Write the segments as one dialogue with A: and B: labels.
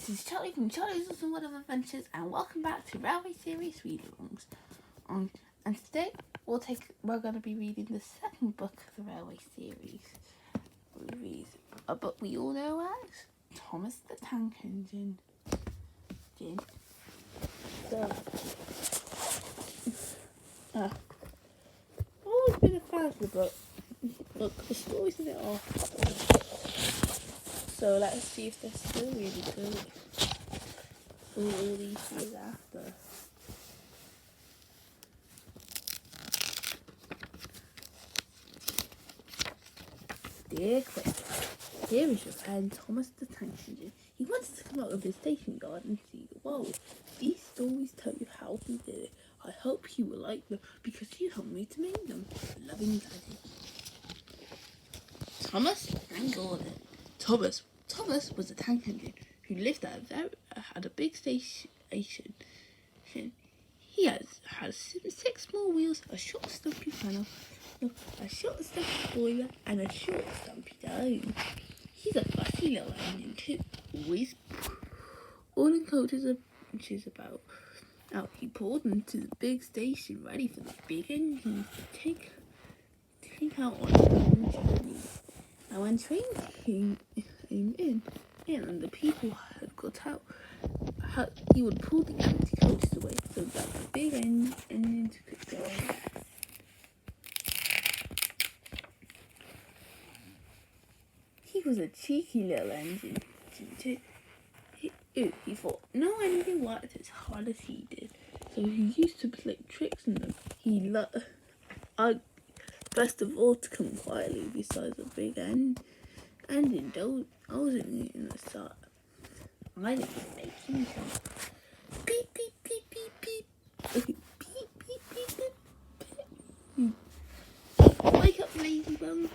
A: This is Charlie from Charlie's Awesome World of Adventures, and welcome back to Railway Series Read-Alongs. And today we're going to be reading the second book of the Railway Series. A book we all know as Thomas the Tank Engine. So, I've always been a fan of the book. Look, the story's a bit off. So let's see if they're still really good all these years after. Dear Cliff, here is your friend Thomas the Tank Engine. He wanted to come out of his station garden and see the world. These stories tell you how he did it. I hope you will like them because you helped me to make them. Loving Daddy. Thomas and Gordon. Thomas was a tank engine who lived at a big station. He had 6 small wheels, a short stumpy funnel, a short stumpy boiler, and a short stumpy dome. He's a fussy little engine too, always pulling coaches about. Out he pulled into the big station, ready for the big engines to take out on a long journey. And when trains came in and the people had got out, he would pull the empty coaches away so that the big engines could go on. He was a cheeky little engine too. He thought no anything worked as hard as he did, so he used to play tricks on them. He loved, best of all, to come quietly beside the big engine. I wasn't in the start. I didn't make him jump. Beep, beep, beep, beep, beep. Beep, beep, beep, beep, beep. Wake up, lazy bum.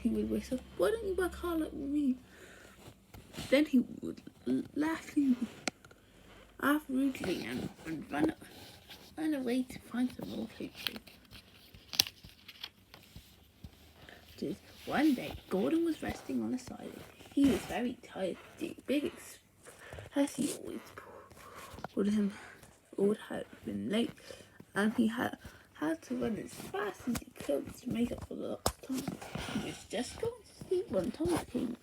A: He would whistle. Why don't you work hard like me? Then he would laugh rudely and run away to find some more coaches. One day, Gordon was resting on the side. He was very tired. The big express he always would have been late, and he had to run as fast as he could to make up for the lost time. He was just going to sleep when Thomas came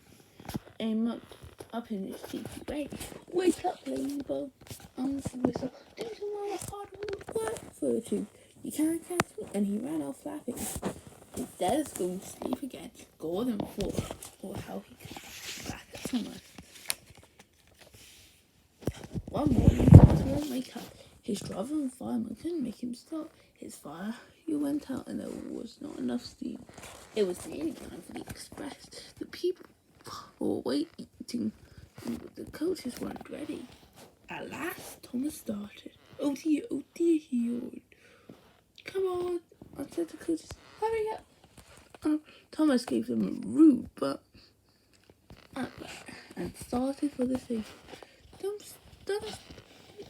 A: up in his cheeky way. Wake up, lazy bum! He whistled. Do some more hard work for you. You can't catch me. And he ran off laughing. Instead of going to sleep again, Gordon thought how he could get back at Thomas. One morning, Thomas wouldn't wake up. His driver and fireman couldn't make him stop. His fire went out and there was not enough steam. It was nearly time for the express. The people were waiting, but the coaches weren't ready. At last, Thomas started. Oh dear, he yawned. Come on, I said to the coaches. Hurry up! Thomas gave them a rude but and started for the station. Don't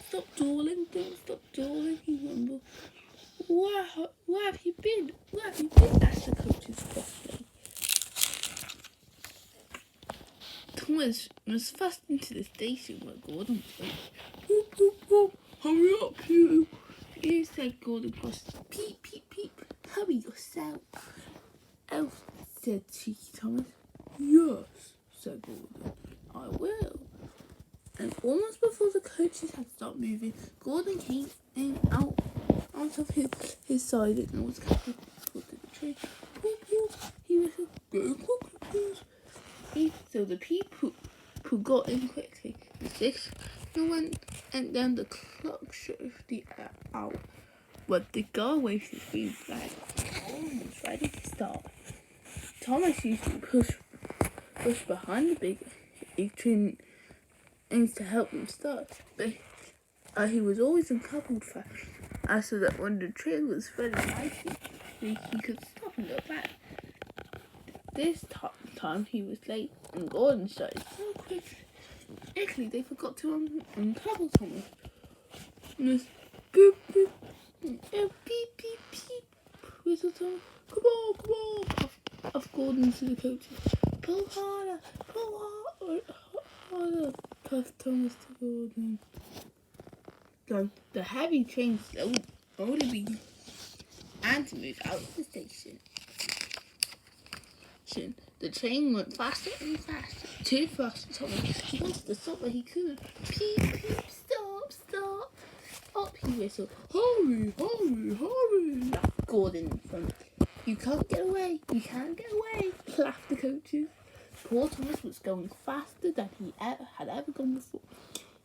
A: stop dawdling, he rumbled. Where have you been? Asked the coaches crossly. Thomas was fast into the station where Gordon was waiting. Whoop, whoop, whoop. Hurry up, you! Said Gordon crossly. Peep, peep, peep. Hurry yourself. Oh, said cheeky Thomas. Yes, said Gordon. I will. And almost before the coaches had stopped moving, Gordon came out of his side and was coming toward the train. Whoop, whoop. He whistled, go quickly, please. So the people who got in quickly. The 6 went and then the clock showed the hour. But the guard waved his green flag. Gordon was ready to start. Thomas used to push behind the big train to help them start, but he was always in coupled fashion, so that when the train was very nicely, he could stop and go back. This time he was late, and Gordon started so quickly they forgot to uncouple Thomas. Miss boop boop, beep beep beep, whistled Thomas. Come on! Off Gordon to the coaches. Pull harder! puffed Thomas to Gordon. The heavy train slowly began and to move out of the station. The train went faster and faster. Too fast for Thomas. He wanted to stop, but he couldn't. Peep, peep, stop, stop. Up he whistled. Hurry, hurry, hurry. Gordon in front. You can't get away. You can't get away. Laughed the coaches. Poor Thomas was going faster than he had ever gone before.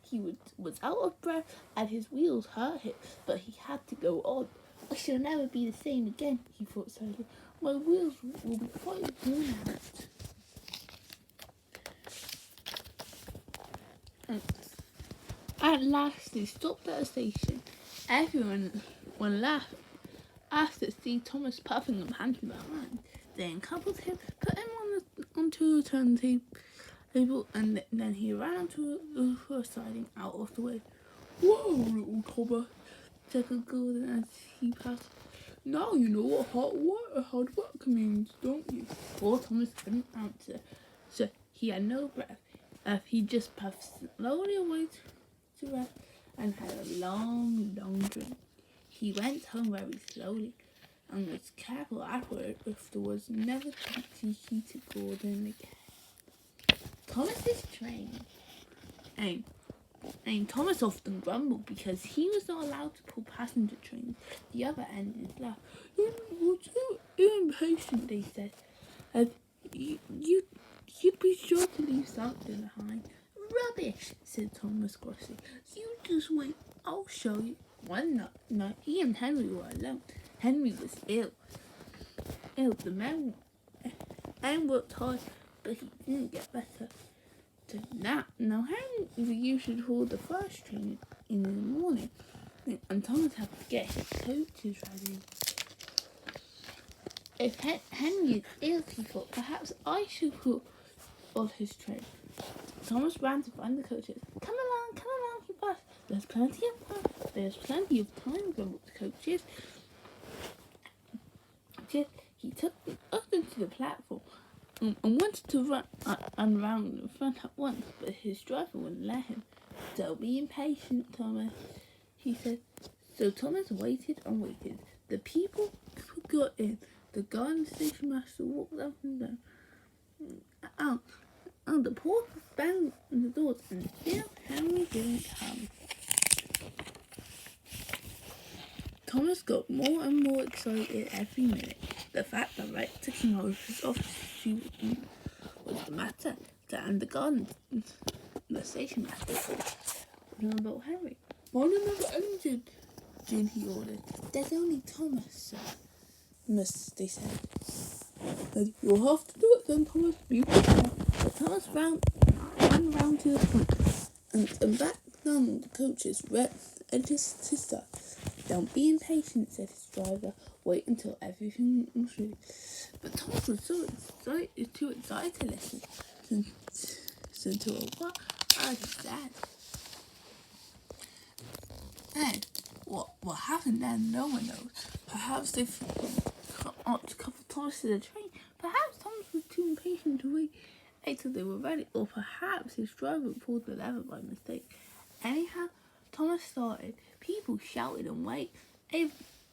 A: He was out of breath and his wheels hurt him, but he had to go on. I shall never be the same again, he thought sadly. My wheels will be quite worn out. At last they stopped at a station. Everyone laughed after seeing Thomas puffing and panting behind. They uncoupled him, put him onto a turntable, and then he ran onto a siding out of the way. Whoa, little Thomas, said Gordon as he passed. Now you know what hard work means, don't you? Poor Thomas couldn't answer, so he had no breath. He just puffed slowly away to rest and had a long, long drink. He went home very slowly and was careful afterwards never to be to Gordon again. Thomas's train. And Thomas often grumbled because he was not allowed to pull passenger trains. The other engines laughed. You're too impatient, they said. You'd be sure to leave something behind. Rubbish, said Thomas crossly. You just wait, I'll show you. One night, he and Henry were alone. Henry was ill. The man worked hard, but he didn't get better. Now Henry usually hold the first train in the morning, and Thomas had to get his coaches ready. If Henry is ill, he thought, perhaps I should put on his train. Thomas ran to find the coaches. Come along, he fussed. There's plenty of time, grumbled the coaches. He took them up into the platform and wanted to run around in front at once, but his driver wouldn't let him. Don't be impatient, Thomas, he said. So Thomas waited and waited. The people got in. The guard and station master walked up and down. And the porter banged on the doors, and still Henry didn't come. Thomas got more and more excited every minute. The fact that right took him out of his office was the matter, and the guard and the station master thought about Henry. Find another engine, he ordered. There's only Thomas, sir. They said. You'll have to do it then, Thomas. Be prepared. But Thomas ran round to the front and back down the coaches, and his sister. Don't be impatient, said his driver. Wait until everything was ready. But Thomas was too excited to listen to what I said. And what happened then, no one knows. Perhaps they forgot to couple Thomas to the train. Perhaps Thomas was too impatient to wait until they were ready. Or perhaps his driver pulled the lever by mistake. Anyhow, Thomas started. People shouted and waved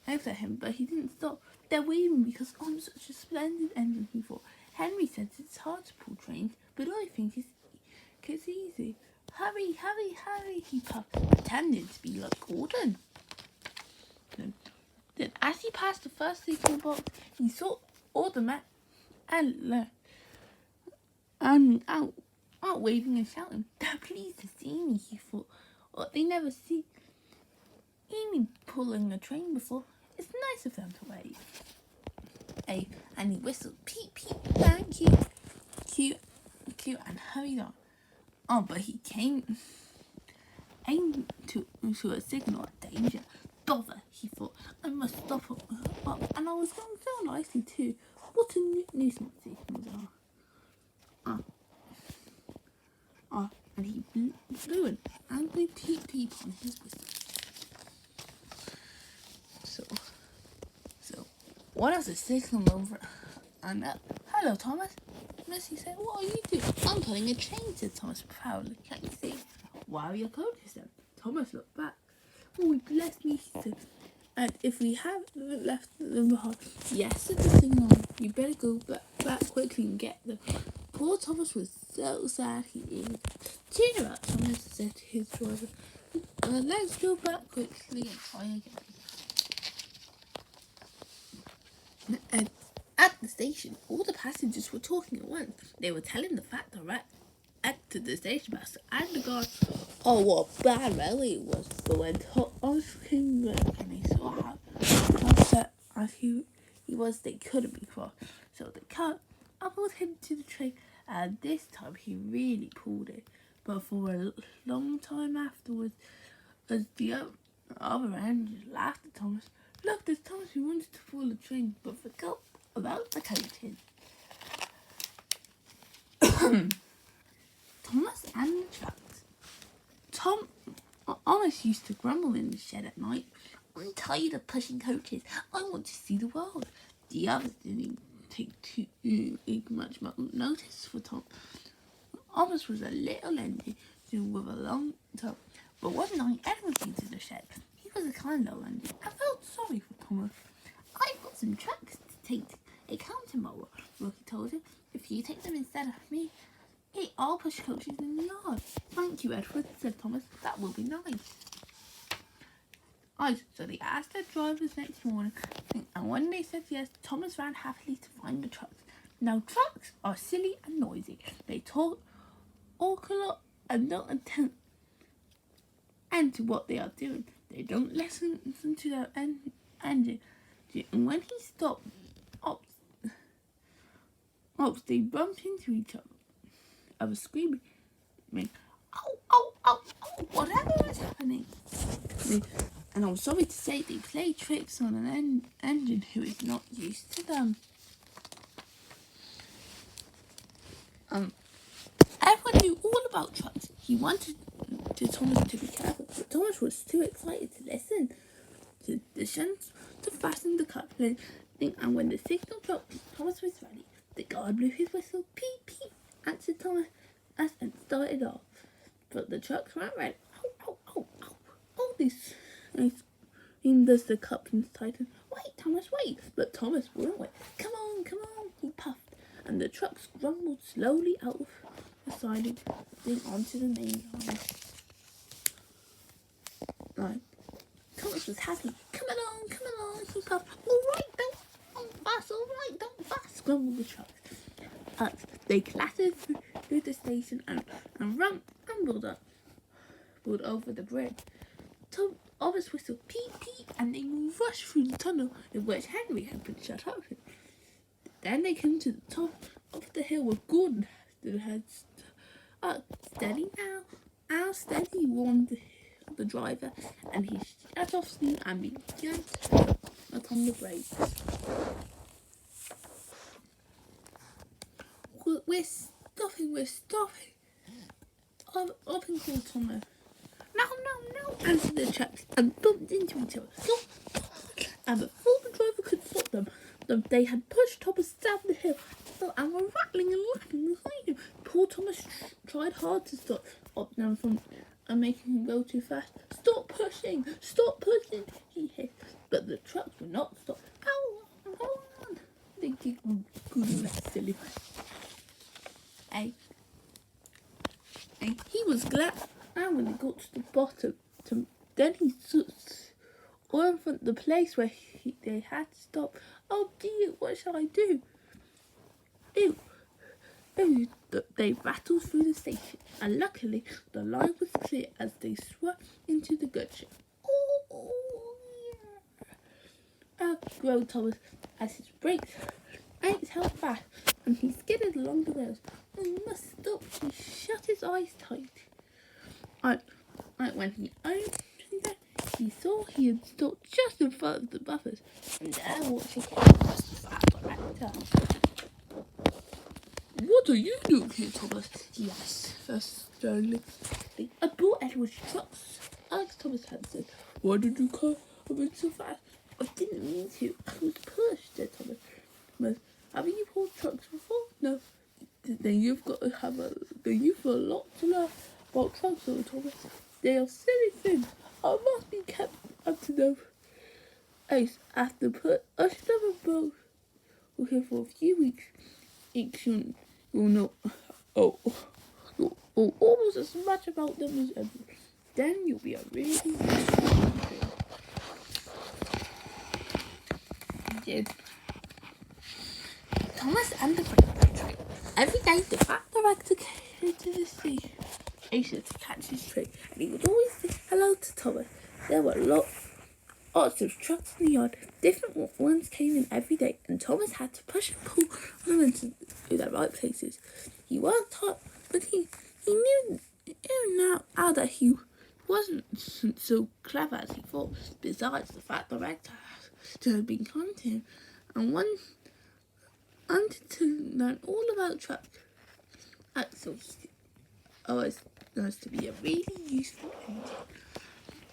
A: at him, but he didn't stop. They're waving because I'm such a splendid engine, he thought. Henry says it's hard to pull trains, but I think it's easy. Hurry, hurry, hurry, he puffed, pretending to be like Gordon. Then as he passed the first signal box, he saw all the men and out waving and shouting. They're pleased to see me, he thought. They never see me pulling a train before. It's nice of them to wave. And he whistled, peep, peep, thank you, cute, and hurried on. But he came to a signal of danger. Bother, he thought, I must stop up. And I was going so nicely too. What a nuisance signals are. And he blew an angry peep peep on his whistle. So one of the signal over and hello, Thomas. Missy said, what are you doing? I'm pulling a train, said Thomas proudly. Can't you see? Why are your coaches then? Thomas looked back. Oh, bless me, he said. And if we haven't left them behind, yes, said the signal. You better go back quickly and get them. Poor Thomas was so sad he is. Cheer up, Thomas said to his driver. Let's go back quickly and try again. And at the station, all the passengers were talking at once. They were telling the fact to the station master and the guard, oh, what a bad railway it was. But when Thomas came back and they saw how upset as he was, they couldn't be cross. So they pulled him to the train, and this time he really pulled it. But for a long time afterwards, as the other engines laughed at Thomas. Look, there's Thomas who wanted to pull the train, but forgot about the coaches. Thomas and the trucks. Thomas used to grumble in the shed at night. I'm tired of pushing coaches. I want to see the world. The others didn't take too much notice for Tom. Thomas was a little engine with a long tongue. But one night, Edward came to the shed. He was a kind little engine. I felt sorry for Thomas. I've got some trucks to take a count tomorrow, Rocky told him. If you take them instead of me, I'll push coaches in the yard. Thank you, Edward, said Thomas. That will be nice. So they asked their drivers next morning, and when they said yes, Thomas ran happily to find the trucks. Now, trucks are silly and noisy. They talk a lot and don't attend to what they are doing. They don't listen to their engine. And when he stops, they bump into each other. I was screaming, ow, whatever is happening. And I'm sorry to say, they play tricks on an engine who is not used to them. Everyone knew all about trucks. He wanted Thomas to be careful, but Thomas was too excited to listen to the shunts to fasten the coupling. And when the signal dropped, Thomas was ready. The guard blew his whistle, peep, peep, answered Thomas, and started off. But the trucks weren't ready. Ow. All this does the coupling tighten. Wait, Thomas, wait. But Thomas wouldn't wait. Come on, he puffed. And the trucks rumbled slowly out of the siding onto the main line. Thomas was happy. Come along, he puffed. All right, don't fuss, grumbled the trucks. They clattered through the station and rumbled over the bridge. Thomas whistled peep, peep, and they rushed through the tunnel in which Henry had been shut up. Then they came to the top of the hill where Gordon had steady now, steady, warned the driver, and he shut off steam and began to put on the brakes. We're stopping. Up and called Thomas. No, answered the trucks and bumped into each other. And before the driver could stop them, they had pushed Thomas down the hill and were rattling and laughing behind him. Poor Thomas tried hard to stop them from making him go too fast. Stop pushing, he hissed. But the trucks would not stop. Hold on. They giggled good and that silly face. And he was glad. And when they got to the bottom, then he saw in front of the place where they had to stop. Oh dear, what shall I do? They rattled through the station, and luckily the line was clear as they swept into the goods ship. Groaned Thomas as his brakes held back, and he skidded along the rails. I must stop. He shut his eyes tight. When he opened them, he saw he had stopped just in front of the buffers, and there watching him was the fat director. What are you doing here, Thomas? He asked first sternly. I brought Edward's trucks, Alex Thomas had said. Why did you come in so fast? I didn't mean to. I was pushed, said Thomas. Haven't you pulled trucks before? No. Then you've got a lot to learn. Well, trucks are Thomas. They are silly things. I must be kept up to them. Ace, after put a stubborn boat here for a few weeks, each you'll know almost as much about them as ever. Then you'll be a really useful kid. Thomas and the Brakeman. Every day the fat director came to the sea to catch his train, and he would always say hello to Thomas. There were lots of trucks in the yard. Different ones came in every day, and Thomas had to push and pull them into the right places. He worked hard, but he knew now that he wasn't so clever as he thought. Besides, the fat director had been kind to him and wanted to learn all about trucks. Axel always knows to be a really useful engine.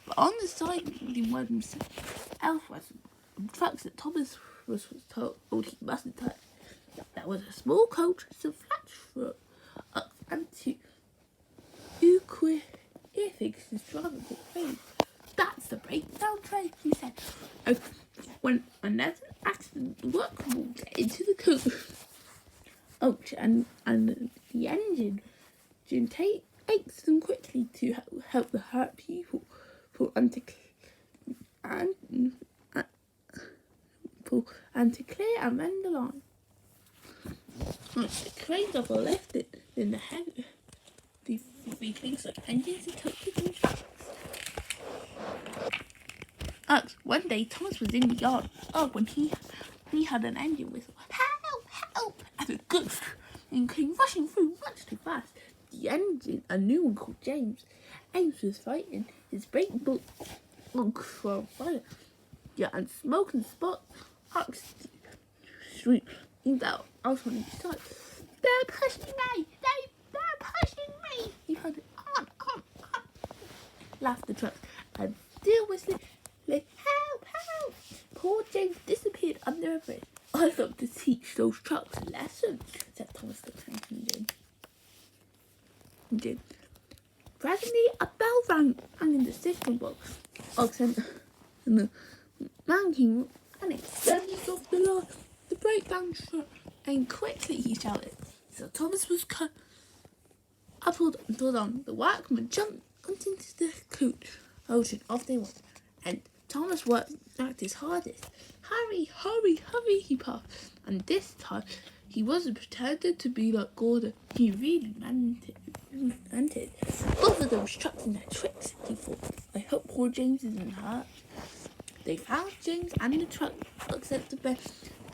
A: But on the side, he was himself was trucks that Thomas was told he mustn't touch. There was a small coach, some flat trucks, and two queer things his driver could face. That's the breakdown train, he said. When there's an accident, the workman will get into the coach, and the engine takes them quickly to help the hurt people and to clear and mend the line. The cranes are lifted in the head. The things like engines and coaches and trucks. One day Thomas was in the yard. When he had an engine whistle. Help! Help! And a ghost and came rushing through much too fast. The engine, a new one called James. James was fighting. His brake book were on fire. Yeah, and smoke and spot shrieked out on each side. They're pushing me! They're pushing me! He heard it. On! Laughed the trucks and still whistling. Like, help! Poor James disappeared under a bridge. I'd love to teach those trucks a lesson, said Thomas the Tank Engine. Presently, a bell rang in the signal box. And the man came running, standing off the breakdown truck, and quickly he shouted. So Thomas was cut. I pulled on. The workman jumped into the coach. Off they went, and Thomas worked his hardest. Hurry, he puffed. And this time, he wasn't pretending to be like Gordon. He really meant it. Both of those trucks and their tricks, he thought. I hope poor James isn't hurt. They found James and the truck at the bed,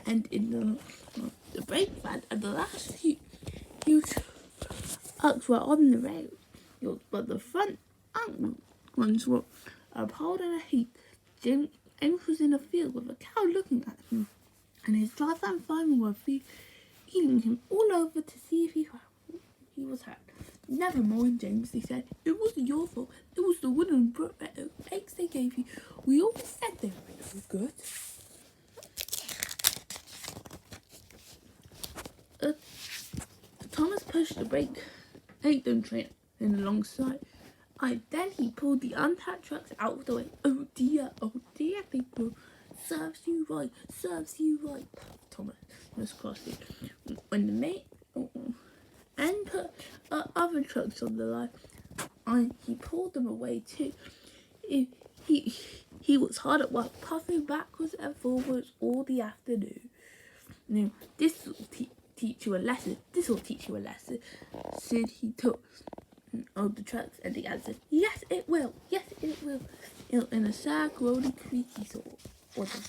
A: and in the brake van, and the last few trucks were on the rails, but the front ones were piled in a heap. James was in a field with a cow looking at him, and his driver and fireman were feeling him all over to see if he was hurt. Never mind, James, they said. It wasn't your fault. It was the wooden eggs they gave you. We always said they were no good. Thomas pushed the breakdown train in alongside. Then he pulled the unpacked trucks out of the way. Oh dear, people. Serves you right. Thomas was crossing. When the mate and put other trucks on the line, he pulled them away too. He was hard at work, puffing backwards and forwards all the afternoon. Now, this will teach you a lesson. Said he took the trucks, and the answer, yes it will. In a sad, grody, creaky sort of voice.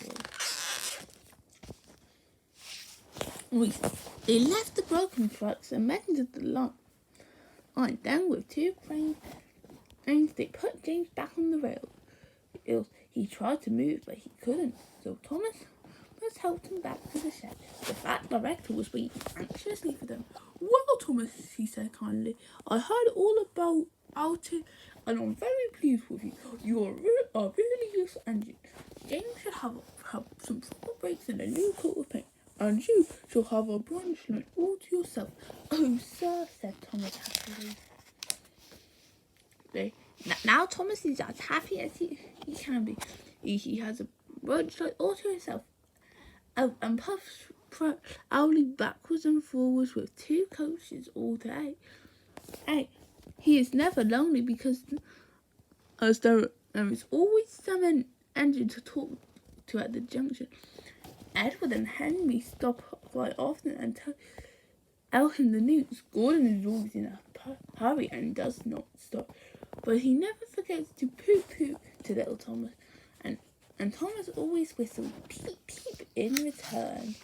A: They left the broken trucks and mended the line. Then with two cranes, they put James back on the rails. He tried to move, but he couldn't. So Thomas helped him back to the shed. The fat director was waiting anxiously for them. Well, Thomas, he said kindly, I heard all about it, and I'm very pleased with you. You are a really useful engine. James should have some proper brakes and a new coat of paint, and you shall have a branch line all to yourself. Oh, sir, said Thomas happily. Now Thomas is as happy as he can be. He has a roadside all to himself, and puffs proudly backwards and forwards with 2 coaches all day. Hey, he is never lonely because as there is always some engine to talk to at the junction. Edward and Henry stop quite often and tell him the news. Gordon is always in a hurry and does not stop, but he never forgets to poo-poo to little Thomas, and Thomas always whistles peep peep in return.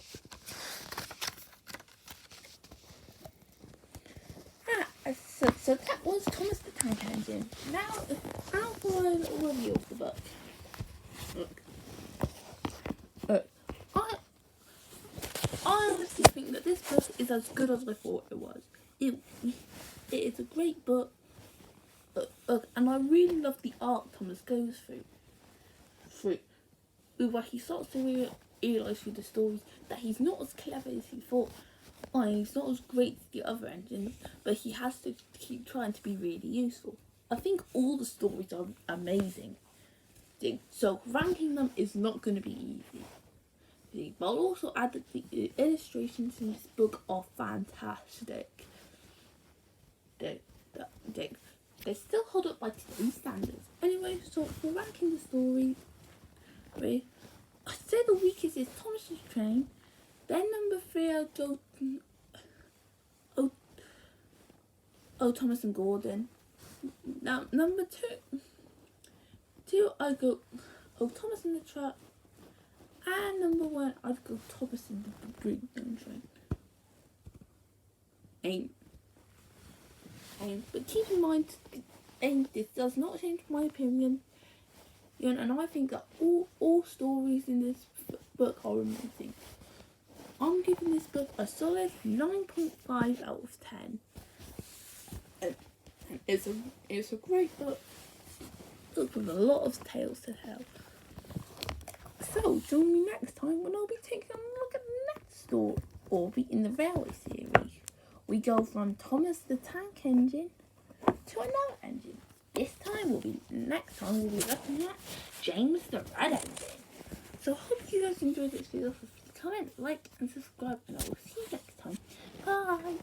A: So that was Thomas the Tank Engine. Now for a little review of the book. Look, I honestly think that this book is as good as I thought it was. It is a great book. And I really love the arc Thomas goes through. Where he starts to realise through the stories that he's not as clever as he thought. He's not as great as the other engines, but he has to keep trying to be really useful. I think all the stories are amazing. So ranking them is not going to be easy. But I'll also add that the illustrations in this book are fantastic. They still hold up by today's standards. Anyway, so for ranking the story, I say the weakest is Thomas's Train. Then number 3 I go Thomas and Gordon. Now number 2 I go Thomas and the Truck. And number 1 I'd go Thomas and the Breakdown Train. But keep in mind, this does not change my opinion. And I think that all stories in this book are amazing. I'm giving this book a solid 9.5 out of 10. And it's a great book with a lot of tales to tell. So join me next time when I'll be taking a look at the next story in the Railway series. We go from Thomas the Tank Engine to another engine. Next time we'll be looking at James the Red Engine. So I hope you guys enjoyed this video. Comment, like and subscribe, and I will see you next time. Bye!